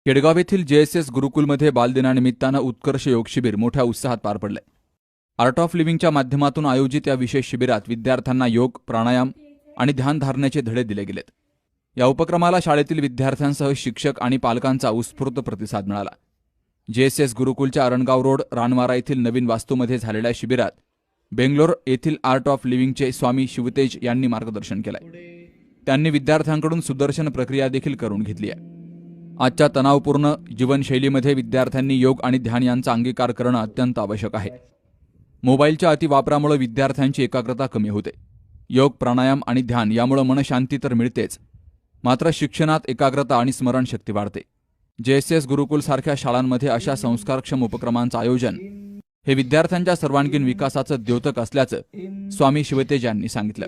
केडगाव येथील JSS गुरुकुलमध्ये बालदिनानिमित्तानं उत्कर्ष योग शिबिर मोठ्या उत्साहात पार पडले. आर्ट ऑफ लिव्हिंगच्या माध्यमातून आयोजित या विशेष शिबिरात विद्यार्थ्यांना योग, प्राणायाम आणि ध्यान धारण्याचे धडे दिले गेलेत. या उपक्रमाला शाळेतील विद्यार्थ्यांसह शिक्षक आणि पालकांचा उत्स्फूर्त प्रतिसाद मिळाला. JSS गुरुकुलच्या अरणगाव रोड रानवारा येथील नवीन वास्तूमध्ये झालेल्या शिबिरात बेंगलोर येथील आर्ट ऑफ लिव्हिंगचे स्वामी शिवतेज यांनी मार्गदर्शन केलंय. त्यांनी विद्यार्थ्यांकडून सुदर्शन प्रक्रिया देखील करून घेतली आहे. आजच्या तणावपूर्ण जीवनशैलीमध्ये विद्यार्थ्यांनी योग आणि ध्यान यांचा अंगीकार करणं अत्यंत आवश्यक आहे. मोबाईलच्या अतिवापरामुळे विद्यार्थ्यांची एकाग्रता कमी होते. योग, प्राणायाम आणि ध्यान यामुळे मनशांती तर मिळतेच, मात्र शिक्षणात एकाग्रता आणि स्मरणशक्ती वाढते. JSS गुरुकुल सारख्या शाळांमध्ये अशा संस्कारक्षम उपक्रमांचं आयोजन हे विद्यार्थ्यांच्या सर्वांगीण विकासाचं द्योतक असल्याचं स्वामी शिवतेज यांनी सांगितलं.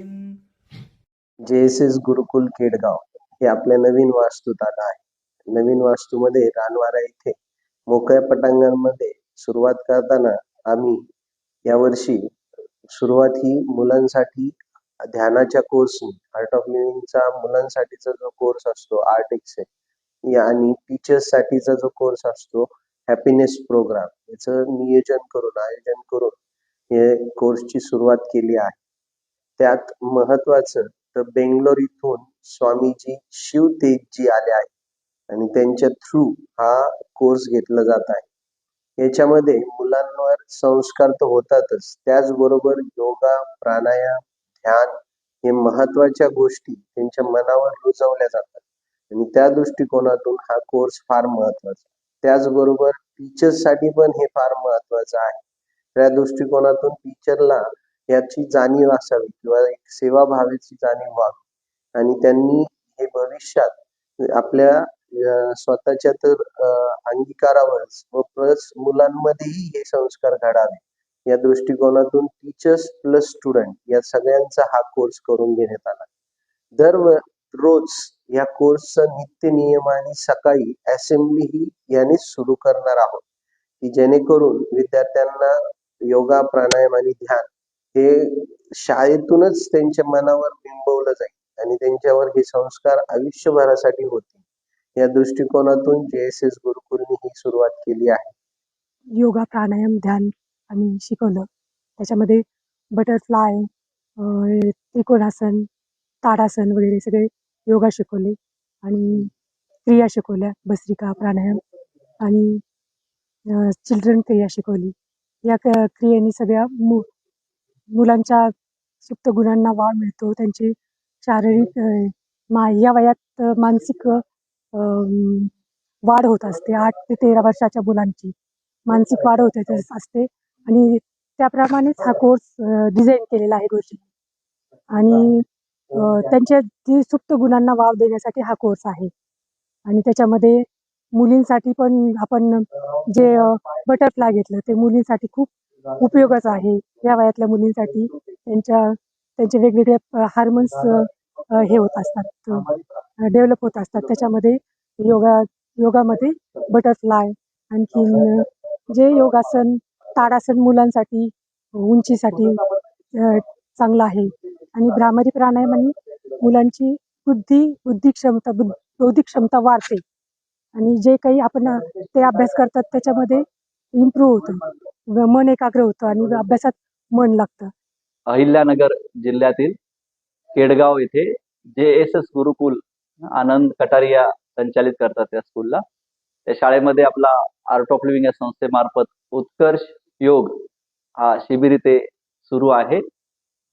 JSS गुरुकुल केडगाव हे आपल्या नवीन वास्तूत आलं आहे. नवीन वास्तूमध्ये रानवारा येथे मोकळ्या पटांगणामध्ये सुरुवात करताना आम्ही यावर्षी सुरुवात ही मुलांसाठी ध्यानाच्या कोर्सनी, आर्ट ऑफ लिव्हिंगचा मुलांसाठीचा जो कोर्स असतो आर्ट एक्सेल आणि टीचर्स साठीचा जो कोर्स असतो हॅपीनेस प्रोग्राम, याचं आयोजन करून हे कोर्सची सुरुवात केली आहे. त्यात महत्वाचं तर बेंगलोर इथून स्वामीजी शिवतेजजी आले आहेत आणि त्यांच्या थ्रू हा कोर्स घेतला जात आहे. याच्यामध्ये मुलांवर संस्कार तर होतातच, त्याचबरोबर योगा, प्राणायाम, ध्यान हे महत्वाच्या गोष्टी त्यांच्या मनावर रुजवल्या जातात आणि त्या दृष्टिकोनातून हा कोर्स फार महत्वाचा. त्याचबरोबर टीचर्ससाठी पण हे फार महत्वाचं आहे. त्या दृष्टिकोनातून टीचरला याची जाणीव असावी किंवा एक सेवाभावाची जाणीव व्हावी आणि त्यांनी हे भविष्यात आपल्या स्वतःच्या तर अंगीकारावर व प्लस मुलांमध्येही हे संस्कार घडावे या दृष्टिकोनातून टीचर्स प्लस स्टुडंट या सगळ्यांचा हा कोर्स करून घेण्यात आला. दररोज या कोर्सचं नित्य नियमाने सकाळी असेंब्ली ही याने सुरू करणार आहोत की जेणेकरून विद्यार्थ्यांना योगा, प्राणायाम आणि ध्यान हे शाळेतूनच त्यांच्या मनावर बिंबवलं जाईल आणि त्यांच्यावर हे संस्कार आयुष्यभरासाठी होतील. या दृष्टिकोनातून JSS गुरुकुलने ही सुरुवात केली आहे. योगा, प्राणायाम, ध्यान आम्ही शिकवलं. त्याच्यामध्ये बटरफ्लाय, त्रिकोणासन, ताडासन वगैरे सगळे योगा शिकवले आणि क्रिया शिकवल्या, भस्त्रिका, प्राणायाम आणि चिल्ड्रन क्रिया शिकवली. या क्रियेने सगळ्या मुलांच्या सुप्त गुणांना वाव मिळतो. त्यांची शारीरिक या वयात मानसिक वाढ होत असते. 8 ते 13 वर्षाच्या मुलांची मानसिक वाढ होत असते आणि त्याप्रमाणेच हा कोर्स डिझाईन केलेला आहे गुरुजींनी आणि त्यांच्या जी सुप्त गुणांना वाव देण्यासाठी हा कोर्स आहे. आणि त्याच्यामध्ये मुलींसाठी पण आपण जे बटरफ्लाय घेतलं ते मुलींसाठी खूप उपयोगाचं आहे. या वयातल्या मुलींसाठी त्यांचे वेगवेगळे हार्मोन्स हे होत असतात, डेव्हलप होत असतात. त्याच्यामध्ये योगामध्ये बटरफ्लाय, आणखीन जे योगासन, ताडासन मुलांसाठी उंचीसाठी चांगलं आहे आणि भ्रामरी प्राणायामाने मुलांची बौद्धिक क्षमता वाढते आणि जे काही आपण ते अभ्यास करतात त्याच्यामध्ये इम्प्रूव्ह होतं, मन एकाग्र होतं आणि अभ्यासात मन लागतं. अहिल्यानगर जिल्ह्यातील केडगाव येथे JSS गुरुकुल आनंद कटारिया संचालित करतात त्या स्कूलला. त्या शाळेमध्ये आपला आर्ट ऑफ लिव्हिंग या संस्थेमार्फत उत्कर्ष योग हा शिबिर इथे सुरू आहे.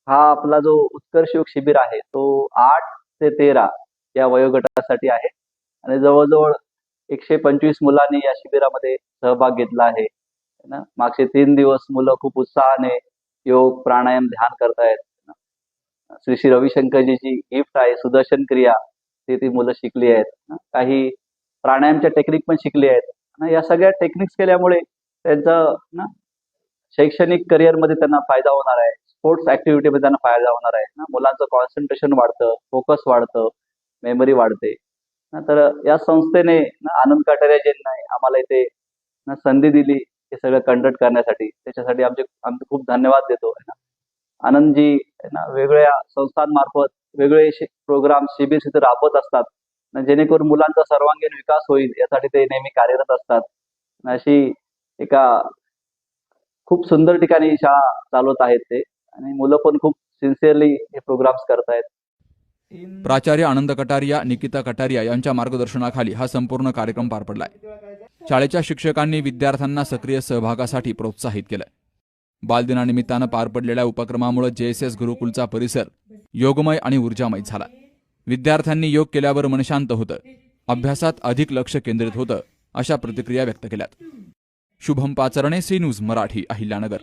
हा आपला जो उत्कर्ष योग शिबिर आहे तो 8 ते 13 या वयोगटासाठी आहे आणि जवळजवळ 125 मुलांनी या शिबिरामध्ये सहभाग घेतला आहे ना. मागचे 3 दिवस मुलं खूप उत्साहाने योग, प्राणायाम, ध्यान करतायत. श्री श्री रविशंकरजीची गिफ्ट आहे सुदर्शन क्रिया, ती मुलं शिकली आहेत. काही प्राणायामच्या टेक्निक पण शिकली आहेत. या सगळ्या टेक्निक्स केल्यामुळे त्यांचा शैक्षणिक करिअरमध्ये त्यांना फायदा होणार आहे. स्पोर्ट्स ऍक्टिव्हिटीमध्ये त्यांना फायदा होणार आहे. मुलांचं कॉन्सन्ट्रेशन वाढतं, फोकस वाढतं, मेमरी वाढते. तर या संस्थेने आनंद कटारियाजींना आम्हाला इथे संधी दिली हे सगळं कंडक्ट करण्यासाठी. त्याच्यासाठी आमचे खूप धन्यवाद देतो. आनंदजी वेगवेगळ्या संस्थांमार्फत वेगवेगळे प्रोग्राम शिबिर तिथे राबवत असतात जेणेकरून मुलांचा सर्वांगीण विकास होईल यासाठी ते नेहमी कार्यरत असतात. अशी एका खूप सुंदर ठिकाणी शाळा चालवत आहेत ते आणि मुलं पण खूप सिन्सिअरली हे प्रोग्राम्स करतायत. प्राचार्य आनंद कटारिया, निकिता कटारिया यांच्या मार्गदर्शनाखाली हा संपूर्ण कार्यक्रम पार पडलाय. शाळेच्या शिक्षकांनी विद्यार्थ्यांना सक्रिय सहभागासाठी प्रोत्साहित केलंय. बालदिनानिमित्तानं पार पडलेल्या उपक्रमामुळे JSS गुरुकुलचा परिसर योगमय आणि ऊर्जामय झाला. विद्यार्थ्यांनी योग केल्यावर मन शांत होतं, अभ्यासात अधिक लक्ष केंद्रित होतं, अशा प्रतिक्रिया व्यक्त केल्यात. Shubham Pacharne, C News Marathi, Ahilyanagar.